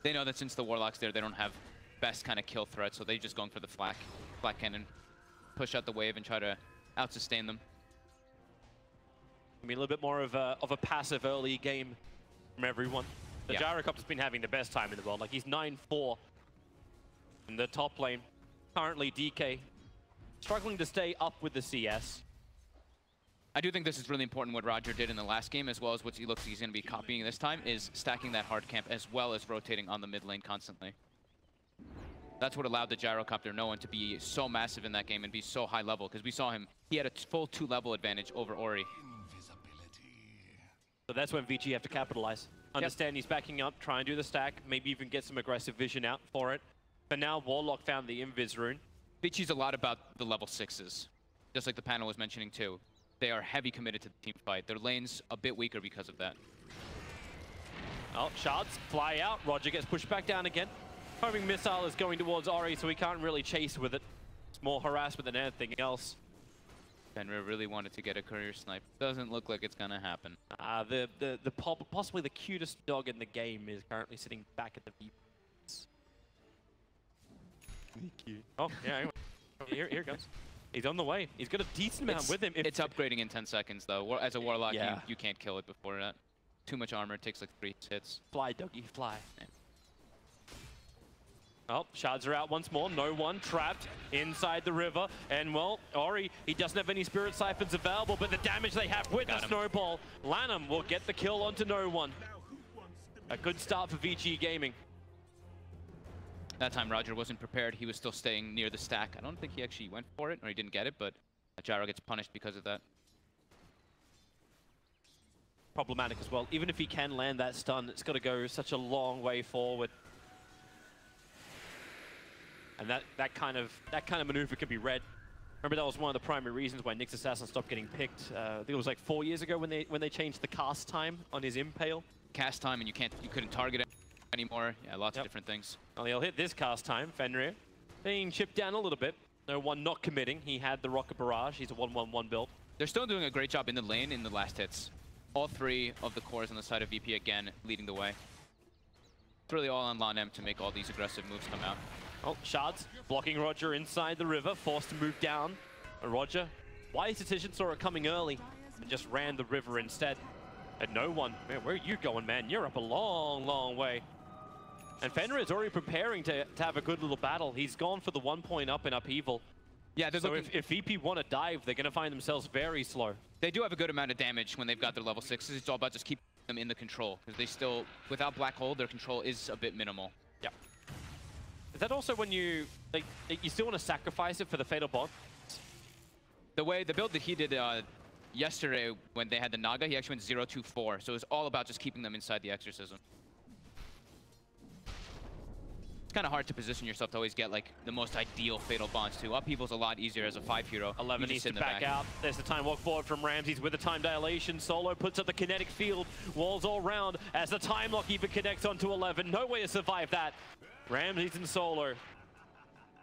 They know that since the Warlock's there, they don't have best kind of kill threat, so they're just going for the flak cannon, push out the wave and try to out-sustain them. I mean, a little bit more of a passive early game from everyone. The Gyrocopter's been having the best time in the world. Like, he's 9-4 in the top lane. Currently, DK struggling to stay up with the CS. I do think this is really important what Roger did in the last game, as well as what he looks like he's going to be copying this time, is stacking that hard camp as well as rotating on the mid lane constantly. That's what allowed the gyrocopter no one to be so massive in that game and be so high level, because we saw him, he had a full 2-level advantage over Ori. So that's when Vici have to capitalize. Understand he's backing up, try and do the stack, maybe even get some aggressive vision out for it. But now Warlock found the Invis rune. Vici's a lot about the level 6s, just like the panel was mentioning too. They are heavy committed to the team fight. Their lane's a bit weaker because of that. Oh, shards fly out. Roger gets pushed back down again. Homing missile is going towards Ori, so he can't really chase with it. It's more harassment than anything else. Fenrir really wanted to get a career snipe. Doesn't look like it's gonna happen. Possibly the cutest dog in the game is currently sitting back at the V. Cute. Oh, yeah, anyway. Here it goes. He's on the way. He's got a decent amount with him. It's upgrading in 10 seconds, though. As a Warlock, yeah. you can't kill it before that. Too much armor. It takes like 3 hits. Fly, doggy, fly. Yeah. Oh, shards are out once more. No one trapped inside the river. And, well, Ori, he doesn't have any Spirit Siphons available, but the damage they have with the Snowball. Lanham will get the kill onto no one. A good start for Vici Gaming. That time Roger wasn't prepared. He was still staying near the stack. I don't think he actually went for it, or he didn't get it, but Gyro gets punished because of that. Problematic as well. Even if he can land that stun, it's got to go such a long way forward. And that kind of maneuver can be read. Remember, that was one of the primary reasons why Nyx Assassin stopped getting picked. I think it was like 4 years ago when they changed the cast time on his Impale. Cast time, and you couldn't target it anymore. Yeah, lots of different things. Well, he'll hit this cast time. Fenrir being chipped down a little bit. No one not committing. He had the Rocket Barrage. He's a 1-1-1 build. They're still doing a great job in the lane in the last hits. All 3 of the cores on the side of VP again leading the way. It's really all on Lon M to make all these aggressive moves come out. Oh, shards blocking Roger inside the river, forced to move down. And Roger, wise decision, saw it coming early and just ran the river instead. And no one, man, where are you going, man? You're up a long, long way. And Fenrir is already preparing to have a good little battle. He's gone for the 1 point up in Upheaval. Yeah, so if VP want to dive, they're going to find themselves very slow. They do have a good amount of damage when they've got their level 6s. It's all about just keeping them in the control, because they still, without Black Hole, their control is a bit minimal. Yeah. Is that also when you still want to sacrifice it for the Fatal Bond? The build that he did yesterday when they had the Naga, he actually went 0-2-4, so it was all about just keeping them inside the Exorcism. It's kind of hard to position yourself to always get like the most ideal Fatal Bonds too. Upheaval's a lot easier as a 5 hero. 11 needs to back out. There's the time walk forward from Ramses with the time dilation. Solo puts up the kinetic field. Walls all round as the time lock even connects onto 11. No way to survive that. Ramses and Solo.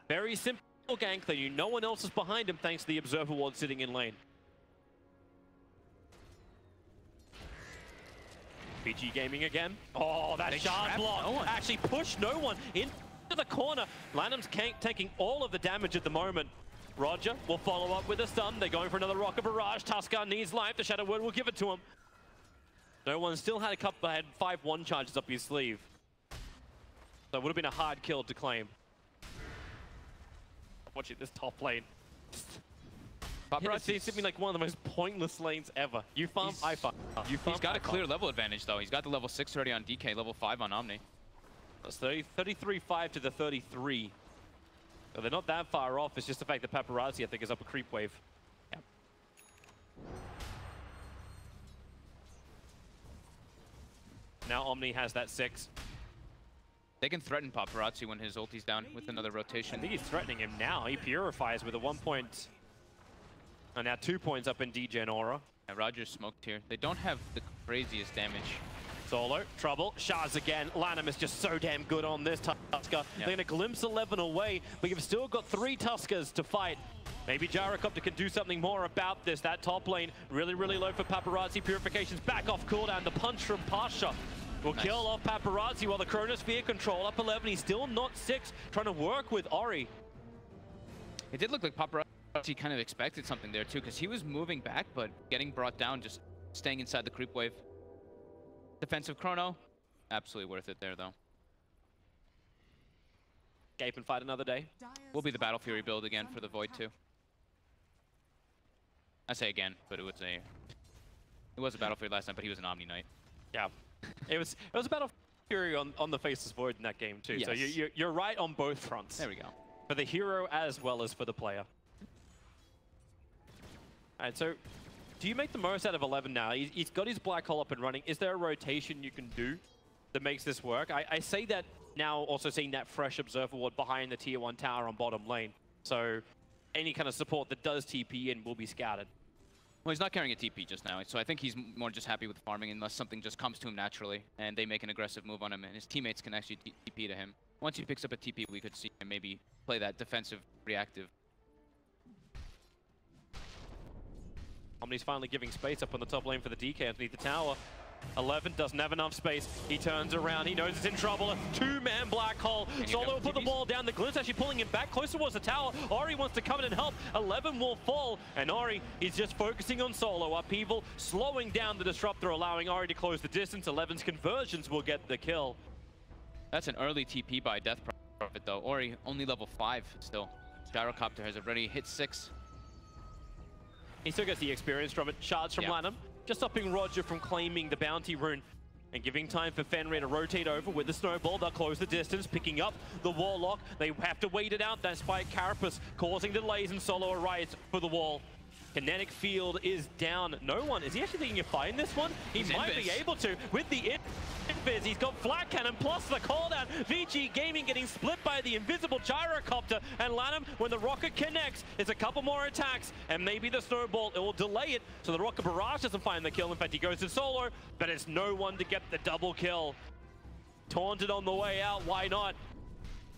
Very simple gank that no one else is behind him thanks to the Observer Ward sitting in lane. BG Gaming again. Oh, that shard block actually pushed no one into the corner. Lanham's taking all of the damage at the moment. Roger will follow up with a stun. They're going for another Rocket Barrage. Tusker needs life. The Shadow Word will give it to him. No one still had 5 1 charges up his sleeve. So it would have been a hard kill to claim. Watching this top lane. It seems to be like one of the most pointless lanes ever. You farm, I farm. You farm, he's got a clear level advantage though. He's got the level 6 already on DK, level 5 on Omni. That's 33-5 to the 33. So they're not that far off. It's just the fact that Paparazzi, I think, is up a creep wave. Yeah. Now Omni has that 6. They can threaten Paparazzi when his ulti's down with another rotation. I think he's threatening him now. He purifies with a 1 point. And now 2 points up in DJ and Aura. Yeah, Roger's smoked here. They don't have the craziest damage. Solo, trouble, shards again. Lanham is just so damn good on this Tusker. Yep. They're going to glimpse 11 away, but you've still got 3 Tuskers to fight. Maybe Gyrocopter can do something more about this. That top lane, really, really low for Paparazzi. Purification's back off cooldown. The punch from Pasha will kill off Paparazzi while the Chronosphere control up 11. He's still not 6, trying to work with Ori. It did look like Paparazzi kind of expected something there too, because he was moving back, but getting brought down, just staying inside the creep wave. Defensive Chrono, absolutely worth it there though. Gape and fight another day. Will be the Battle Fury build again for the Void too. I say again, but it was a Battlefield last time, but he was an Omni Knight. Yeah, it was a Battlefield Fury on the Faceless Void in that game too. Yes. So you're right on both fronts. There we go. For the hero as well as for the player. All right, so do you make the most out of 11 now? He's got his black hole up and running. Is there a rotation you can do that makes this work? I say that now also seeing that fresh Observer Ward behind the tier 1 tower on bottom lane. So any kind of support that does TP in will be scouted. Well, he's not carrying a TP just now, so I think he's more just happy with farming unless something just comes to him naturally and they make an aggressive move on him and his teammates can actually TP to him. Once he picks up a TP, we could see him maybe play that defensive reactive. Omni's finally giving space up on the top lane for the DK underneath the tower. 11 doesn't have enough space. He turns around. He knows it's in trouble. A two-man black hole. Solo will put the ball down. The Glimpse actually pulling him back closer towards the tower. Ori wants to come in and help. 11 will fall. And Ori is just focusing on Solo. Upheaval slowing down the Disruptor, allowing Ori to close the distance. 11's conversions will get the kill. That's an early TP by Death Prophet, though. Ori only level 5 still. Gyrocopter has already hit 6. He still gets the experience from it. Shards from Lanham, just stopping Roger from claiming the bounty rune and giving time for Fenrir to rotate over with the snowball. They'll close the distance, picking up the Warlock. They have to wait it out. That Spike Carapace causing delays, and Solo arrives for the wall. Kinetic field is down. No one. Is he actually thinking of fighting this one? He might be able to with the invis. He's got flat cannon plus the call down. Vici Gaming getting split by the invisible gyrocopter, and Lanham, when the rocket connects, there's a couple more attacks and maybe the snowball. It will delay it so the rocket barrage doesn't find the kill. In fact, he goes to Solo, but it's no one to get the double kill. Taunted on the way out. Why not?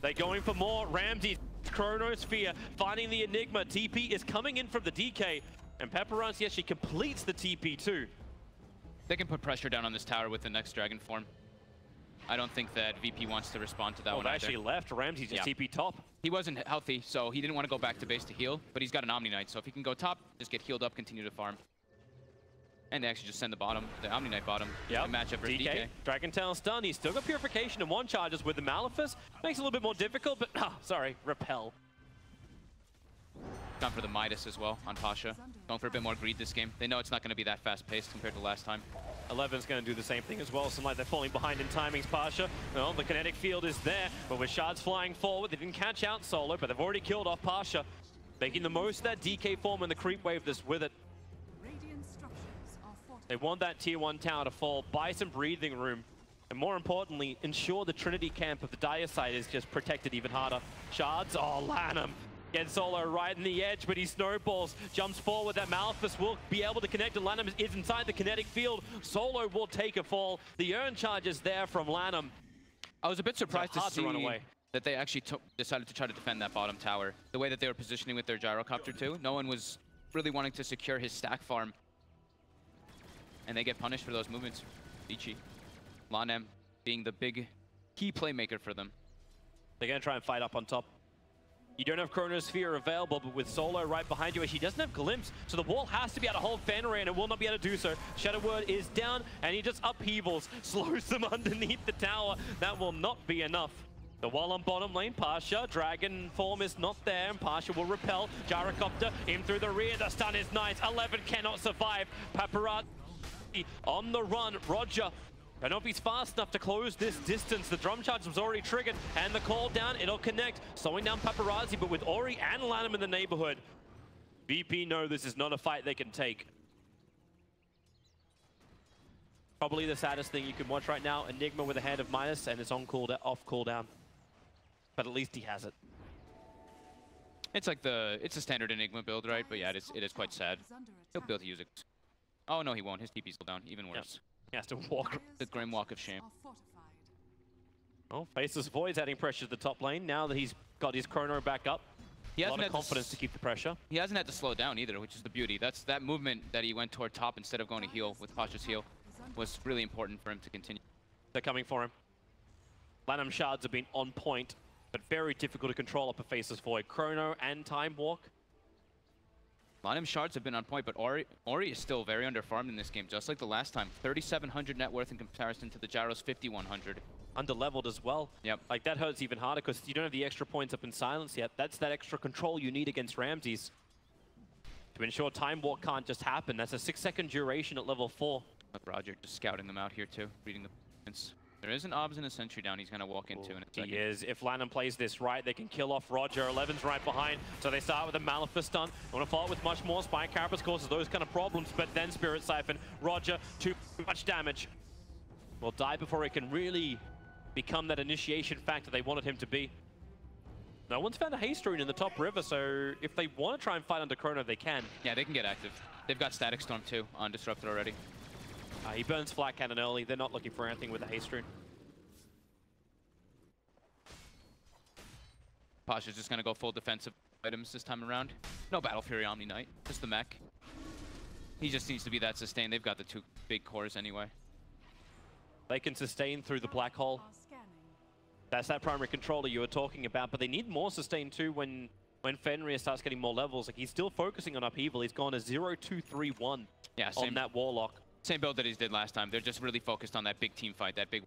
They're going for more. Ramsey, Chronosphere, finding the Enigma. TP is coming in from the DK, and Pepperancy actually completes the TP too. They can put pressure down on this tower with the next Dragon form. I don't think that VP wants to respond to that one they either. actually left. Ramsey's just TP top. He wasn't healthy, so he didn't want to go back to base to heal, but he's got an Omni Knight, so if he can go top, just get healed up, continue to farm. And they actually just send the Omni Knight bottom. Yep. Matchup versus DK. Dragon Tail stun. He's still got Purification and 1 charges with the Malefice. Makes it a little bit more difficult, but Repel. Gone for the Midas as well on Pasha. Going for a bit more greed this game. They know it's not going to be that fast-paced compared to last time. 11's going to do the same thing as well. So like they're falling behind in timings, Pasha. Well, the kinetic field is there, but with Shards flying forward, they didn't catch out Solo, but they've already killed off Pasha. Making the most of that DK form and the creep wave that's with it. They want that tier 1 tower to fall, buy some breathing room, and more importantly, ensure the Trinity camp of the Dire side is just protected even harder. Shards, Lanham gets Solo right in the edge, but he snowballs, jumps forward. That Malefice will be able to connect, and Lanham is inside the kinetic field. Solo will take a fall. The Urn charge is there from Lanham. I was a bit surprised to see run away. That they actually decided to try to defend that bottom tower. The way that they were positioning with their gyrocopter too, no one was really wanting to secure his stack farm. And they get punished for those movements. Vici, Lanham being the big key playmaker for them. They're going to try and fight up on top. You don't have Chronosphere available, but with Solo right behind you, she doesn't have Glimpse, so the wall has to be able to hold Fenrir, and it will not be able to do so. Shadow Word is down, and he just upheavals, slows them underneath the tower. That will not be enough. The wall on bottom lane, Pasha, Dragon form is not there, and Pasha will repel. Gyrocopter in through the rear, the stun is nice. 11 cannot survive. Paparazzi on the run. Roger, I don't know if he's fast enough to close this distance. The drum charge was already triggered, and the call down, it'll connect. Slowing down Paparazzi, but with Ori and Lanham in the neighborhood, VP know this is not a fight they can take. Probably the saddest thing you can watch right now, Enigma with a hand of minus, and it's on off cooldown. But at least he has it. It's like it's a standard Enigma build, right? But yeah, it is quite sad. He'll be able to use it. Oh no, he won't. His TP's still down. Even worse. He has to walk. The Grim Walk of Shame. Oh, Faceless Void's adding pressure to the top lane now that he's got his Chrono back up. He has a lot of confidence to keep the pressure. He hasn't had to slow down either, which is the beauty. That's that movement that he went toward top instead of going to heal with Pasha's heal was really important for him to continue. They're coming for him. Lanham Shards have been on point, but very difficult to control up a Faceless Void. Chrono and Time Walk. Lanham Shards have been on point, but Ori is still very underfarmed in this game, just like the last time. 3,700 net worth in comparison to the Gyro's 5,100. Under-leveled as well. Yep. Like, that hurts even harder because you don't have the extra points up in silence yet. That's that extra control you need against Ramses. to ensure Time Walk can't just happen. That's a 6-second duration at level 4. Roger just scouting them out here too, reading the points. There is an obs and a sentry down he's going to walk into in a second. He is. If Lanham plays this right, they can kill off Roger. 11's right behind, so they start with a Malefice stun. They want to follow with much more. Spike Carapace causes those kind of problems, but then Spirit Siphon. Roger, too much damage. Will die before he can really become that initiation factor they wanted him to be. No one's found a haste rune in the top river, so if they want to try and fight under Chrono, they can. Yeah, they can get active. They've got Static Storm too on Disruptor already. He burns Flat Cannon early. They're not looking for anything with the haste rune. Pasha's just going to go full defensive items this time around. No Battle Fury Omni Knight, just the mech. He just needs to be that sustained. They've got the 2 big cores anyway. They can sustain through the black hole. That's that primary controller you were talking about, but they need more sustain too when Fenrir starts getting more levels. Like, he's still focusing on upheaval. He's gone to 0-2-3-1 yeah, on that Warlock. Same build that he did last time. They're just really focused on that big team fight, that big